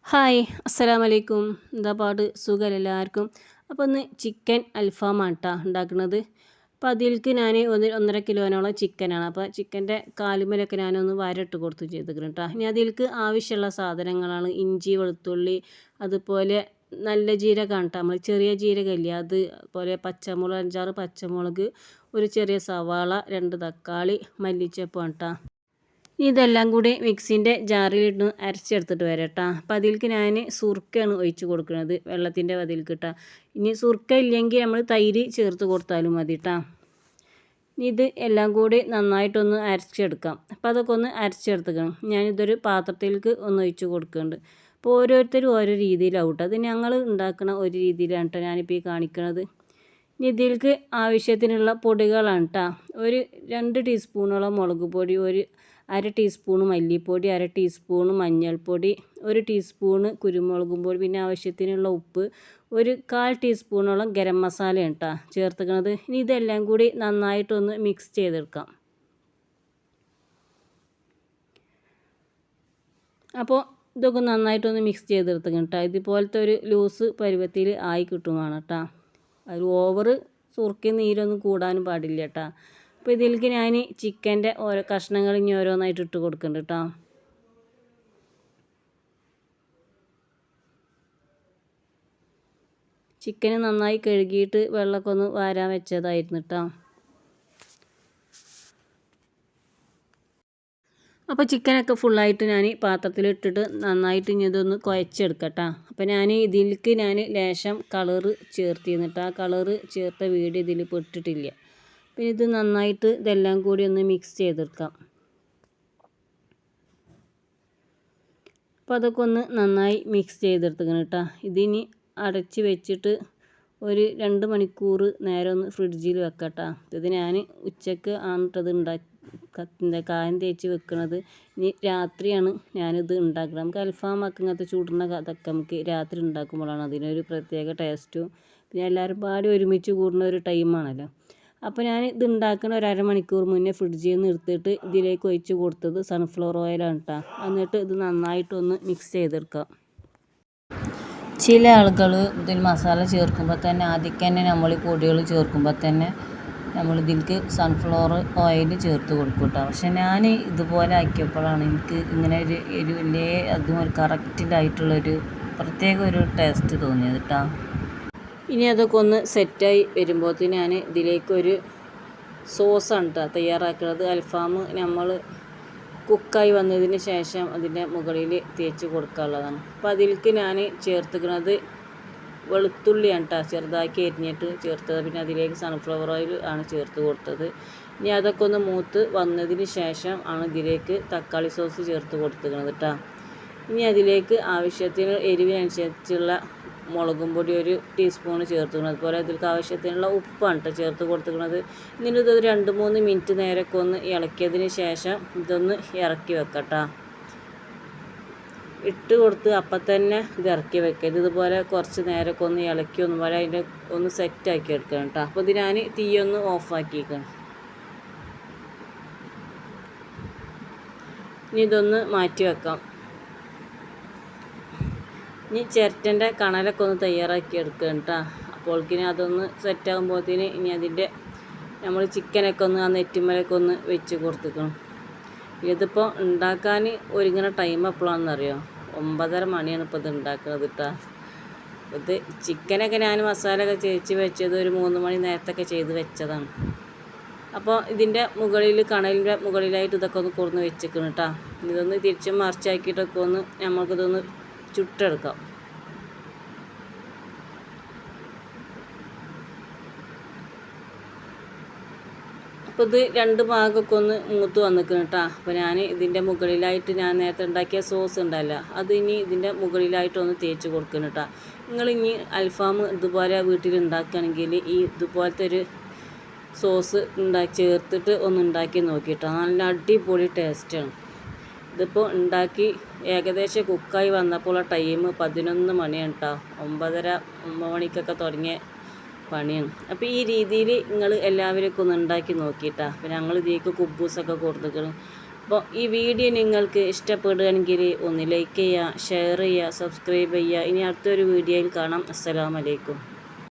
Hi അസ്സലാമു അലൈക്കും. എന്താ പാട്? സുഖമല്ലേ എല്ലാവർക്കും? അപ്പോൾ ഒന്ന് ചിക്കൻ അൽഫാമാണ് കേട്ടോ ഉണ്ടാക്കുന്നത്. അപ്പോൾ അതിലേക്ക് ഞാൻ 1.5 കിലോനോളം ചിക്കനാണ്. അപ്പോൾ ചിക്കൻ്റെ കാലുമേലൊക്കെ ഞാനൊന്ന് വരട്ട് കൊടുത്തു ചെയ്തിരിക്കണം കേട്ടോ. ഇനി അതിലേക്ക് ആവശ്യമുള്ള സാധനങ്ങളാണ് ഇഞ്ചി, വെളുത്തുള്ളി, അതുപോലെ നല്ല ജീരകമാണ് കേട്ടോ. നമ്മൾ ചെറിയ ജീരകമില്ലേ, അതുപോലെ പച്ചമുളക് 5-6 പച്ചമുളക്, ഒരു ചെറിയ സവാള, 2 തക്കാളി, മല്ലിച്ചപ്പാണ് കേട്ടോ. ഇതെല്ലാം കൂടി മിക്സിൻ്റെ ജാറിലിട്ട് അരച്ചെടുത്തിട്ട് വരാം കേട്ടോ. അപ്പോൾ അതിലേക്ക് ഞാൻ സുർക്കയാണ് ഒഴിച്ച് കൊടുക്കുന്നത്, വെള്ളത്തിൻ്റെ അതിലേക്ക് കേട്ടോ. ഇനി സുർക്ക ഇല്ലെങ്കിൽ നമ്മൾ തൈര് ചേർത്ത് കൊടുത്താലും മതി കേട്ടോ. ഇനി ഇത് എല്ലാം കൂടി നന്നായിട്ടൊന്ന് അരച്ചെടുക്കാം. അപ്പോൾ അതൊക്കെ ഒന്ന് അരച്ചെടുത്തുക്കണം. ഞാനിതൊരു പാത്രത്തിലേക്ക് ഒന്ന് ഒഴിച്ച് കൊടുക്കുന്നുണ്ട്. അപ്പോൾ ഓരോരുത്തരും ഓരോ രീതിയിലാവും കേട്ടോ. അത് ഞങ്ങൾ ഉണ്ടാക്കുന്ന ഒരു രീതിയിലാണ് കേട്ടോ ഞാനിപ്പോൾ ഈ കാണിക്കുന്നത്. ഇനി ഇതിലേക്ക് ആവശ്യത്തിനുള്ള പൊടികളാണ് കേട്ടോ. ഒരു 2 ടീസ്പൂണോളം മുളക് പൊടി, ഒരു 1/2 ടീസ്പൂണ് മല്ലിപ്പൊടി, 1/2 ടീസ്പൂണ് മഞ്ഞൾപ്പൊടി, 1 ടീസ്പൂണ് കുരുമുളകും പൊടി, പിന്നെ ആവശ്യത്തിനുള്ള ഉപ്പ്, ഒരു 1/4 ടീസ്പൂണോളം ഗരം മസാലയാണ് കേട്ടോ ചേർത്തുക്കുന്നത്. ഇനി ഇതെല്ലാം കൂടി നന്നായിട്ടൊന്ന് മിക്സ് ചെയ്തെടുക്കാം. അപ്പോൾ ഇതൊക്കെ നന്നായിട്ടൊന്ന് മിക്സ് ചെയ്തെടുത്തേക്കണം കേട്ടോ. ഇതുപോലത്തെ ഒരു ലൂസ് പരുവത്തിൽ ആയി കിട്ടുമാണ് കേട്ടോ. അത് ഓവർ സുർക്കയും നീരൊന്നും കൂടാനും പാടില്ല കേട്ടോ. അപ്പോൾ ഇതിലേക്ക് ഞാൻ ചിക്കൻ്റെ ഓരോ കഷ്ണങ്ങൾ ഇനി ഓരോന്നായിട്ട് ഇട്ട് കൊടുക്കുന്നുണ്ട് കേട്ടോ. ചിക്കന് നന്നായി കഴുകിയിട്ട് വെള്ളമൊക്കെ ഒന്ന് വാരാൻ വെച്ചതായിരുന്നു കേട്ടോ. അപ്പോൾ ചിക്കനൊക്കെ ഫുള്ളായിട്ട് ഞാൻ പാത്രത്തിലിട്ടിട്ട് നന്നായിട്ട് ഇനി ഇതൊന്ന് കുഴച്ചെടുക്കട്ടോ. അപ്പോൾ ഇതിലേക്ക് ലേശം കളറ് ചേർത്തിരുന്നിട്ട് ആ കളറ് ചേർത്ത വീഡിയോ ഇതിൽ പെട്ടിട്ടില്ല. പിന്നെ ഇത് നന്നായിട്ട് ഇതെല്ലാം കൂടി ഒന്ന് മിക്സ് ചെയ്തെടുക്കാം. അപ്പോൾ അതൊക്കെ ഒന്ന് നന്നായി മിക്സ് ചെയ്തെടുക്കണം കേട്ടോ. ഇതിനി അടച്ച് വെച്ചിട്ട് ഒരു 2 മണിക്കൂർ നേരം ഒന്ന് ഫ്രിഡ്ജിൽ വെക്കട്ടോ. ഇത് ഞാൻ ഉച്ചക്ക് ആണ് കായം തേച്ച് വെക്കുന്നത്. ഇനി രാത്രിയാണ് ഞാനിത് ഉണ്ടാക്കുന്നത്. നമുക്ക് അൽഫാമൊക്കെ ഇങ്ങനത്തെ ചൂടുന്ന അതൊക്കെ നമുക്ക് രാത്രി ഉണ്ടാക്കുമ്പോഴാണ് അതിനൊരു പ്രത്യേക ടേസ്റ്റും പിന്നെ എല്ലാവരും പാടി ഒരുമിച്ച് കൂടുന്ന ഒരു ടൈമാണല്ലോ. അപ്പോൾ ഞാൻ ഇത് ഉണ്ടാക്കുന്ന ഒരു 1/2 മണിക്കൂർ മുന്നേ ഫ്രിഡ്ജിൽ നിന്ന് എടുത്തിട്ട് ഇതിലേക്ക് ഒഴിച്ച് കൊടുത്തത് സൺഫ്ലവർ ഓയിലാണ് കേട്ടോ. എന്നിട്ട് ഇത് നന്നായിട്ടൊന്ന് മിക്സ് ചെയ്തെടുക്കാം. ചില ആളുകൾ ഇതിൽ മസാല ചേർക്കുമ്പോൾ തന്നെ ആദ്യം തന്നെ നമ്മൾ പൊടികൾ ചേർക്കുമ്പോൾ തന്നെ നമ്മൾ ഇതിലേക്ക് സൺഫ്ലവർ ഓയിൽ ചേർത്ത് കൊടുക്കും കേട്ടോ. പക്ഷെ ഞാൻ ഇതുപോലെ ആക്കിയപ്പോഴാണ് എനിക്ക് ഇങ്ങനെ ഒരു വലിയ അതും ഒരു കറക്റ്റിലായിട്ടുള്ളൊരു പ്രത്യേക ഒരു ടേസ്റ്റ് തോന്നിയത് കേട്ടോ. ഇനി അതൊക്കെ ഒന്ന് സെറ്റായി വരുമ്പോഴത്തേന് ഞാൻ ഇതിലേക്കൊരു സോസാണ് കേട്ടോ തയ്യാറാക്കുന്നത്. അൽഫാം നമ്മൾ കുക്കായി വന്നതിന് ശേഷം അതിൻ്റെ മുകളിൽ തേച്ച് കൊടുക്കാനുള്ളതാണ്. അപ്പോൾ അതിലേക്ക് ഞാൻ ചേർത്തുക്കുന്നത് വെളുത്തുള്ളിയാണ് കേട്ടോ, ചെറുതാക്കി അരിഞ്ഞിട്ട് ചേർത്തത്. പിന്നെ അതിലേക്ക് സൺഫ്ലവർ ഓയിൽ ആണ് ചേർത്ത് കൊടുത്തത്. ഇനി അതൊക്കെ ഒന്ന് മൂത്ത് വന്നതിന് ശേഷം ആണ് ഇതിലേക്ക് തക്കാളി സോസ് ചേർത്ത് കൊടുക്കുന്നത് കേട്ടോ. ഇനി അതിലേക്ക് ആവശ്യത്തിന് എരിവിനനുസരിച്ചുള്ള മുളകും പൊടി 1 ടീസ്പൂണ് ചേർത്തുക്കുന്നത്. അതുപോലെ ഇതിലേക്ക് ആവശ്യത്തിനുള്ള ഉപ്പാണ് കേട്ടോ ചേർത്ത് കൊടുത്തുന്നത്. എന്നിട്ട് ഇത് 2-3 മിനിറ്റ് നേരമൊക്കെ ഒന്ന് ഇളക്കിയതിന് ശേഷം ഇതൊന്ന് ഇറക്കി വെക്കട്ടോ. ഇട്ട് കൊടുത്ത് അപ്പം തന്നെ ഇത് ഇറക്കി വെക്കരുത്. ഇതുപോലെ കുറച്ച് നേരമൊക്കെ ഒന്ന് ഇളക്കി പോലെ അതിൻ്റെ ഒന്ന് സെറ്റാക്കി എടുക്കണം കേട്ടോ. അപ്പോൾ ഇത് ഞാൻ തീയൊന്ന് ഓഫാക്കിയിരിക്കണം. ഇനി ഇതൊന്ന് മാറ്റി വെക്കാം. ഇനി ചിരട്ടൻ്റെ കണലൊക്കെ ഒന്ന് തയ്യാറാക്കി എടുക്കണം കേട്ടോ. അപ്പോഴേക്കിന് അതൊന്ന് സെറ്റാകുമ്പോഴത്തേന് ഇനി അതിൻ്റെ നമ്മൾ ചിക്കനൊക്കെ ഒന്ന് ആ നെറ്റിമലൊക്കെ ഒന്ന് വെച്ച് കൊടുത്തിക്കണം. ഇതിപ്പോൾ ഉണ്ടാക്കാൻ ഒരുങ്ങുന്ന ടൈം എപ്പോഴാണെന്നറിയോ? 9:30 മണിയാണ് ഇപ്പോൾ ഇത് ഉണ്ടാക്കുന്നത് കേട്ടോ. ഇത് ചിക്കനൊക്കെ ഞാൻ മസാലയൊക്കെ തേച്ച് വെച്ചത് ഒരു 3 മണി നേരത്തൊക്കെ ചെയ്ത് വെച്ചതാണ്. അപ്പോൾ ഇതിൻ്റെ മുകളിൽ കണലിൻ്റെ മുകളിലായിട്ട് ഇതൊക്കെ ഒന്ന് കൊടുന്ന് വെച്ചിരിക്കണം കേട്ടോ. ഇതൊന്ന് തിരിച്ചും മറിച്ചാക്കിയിട്ടൊക്കെ ഒന്ന് നമുക്കിതൊന്ന് ചുട്ടെടുക്കാം. അപ്പോൾ ഇത് 2 ഭാഗമൊക്കെ ഒന്ന് മൂത്ത് വന്നിക്കണം കേട്ടോ. അപ്പോൾ ഞാൻ ഇതിൻ്റെ മുകളിലായിട്ട് ഞാൻ നേരത്തെ ഉണ്ടാക്കിയ സോസ് ഉണ്ടല്ലോ, അത് ഇനി ഇതിൻ്റെ മുകളിലായിട്ടൊന്ന് തേച്ച് കൊടുക്കണം കേട്ടോ. നിങ്ങൾ ഇനി അൽഫാം ഇതുപോലെ വീട്ടിൽ ഉണ്ടാക്കുകയാണെങ്കിൽ ഇതുപോലത്തെ ഒരു സോസ് ചേർത്തിട്ട് ഒന്ന് ഉണ്ടാക്കി നോക്കിയിട്ടോ. നല്ല അടിപൊളി ടേസ്റ്റാണ്. ഇതിപ്പോൾ ഉണ്ടാക്കി ഏകദേശം കുക്കായി വന്നപ്പോൾ ടൈം 11 മണിയാണ് കേട്ടോ. 9 മണിക്കൊക്കെ തുടങ്ങിയ പണിയാണ്. അപ്പോൾ ഈ രീതിയിൽ നിങ്ങൾ എല്ലാവരും ഒന്ന് ഉണ്ടാക്കി നോക്കിയിട്ടാ. അപ്പോൾ ഞങ്ങൾ ഇതിലേക്ക് കുബൂസൊക്കെ കൊടുത്തിക്കണം. അപ്പോൾ ഈ വീഡിയോ നിങ്ങൾക്ക് ഇഷ്ടപ്പെടുകയാണെങ്കിൽ ഒന്ന് ലൈക്ക് ചെയ്യുക, ഷെയർ ചെയ്യുക, സബ്സ്ക്രൈബ് ചെയ്യുക. ഇനി അടുത്തൊരു വീഡിയോയിൽ കാണാം. അസ്സലാമു അലൈക്കും.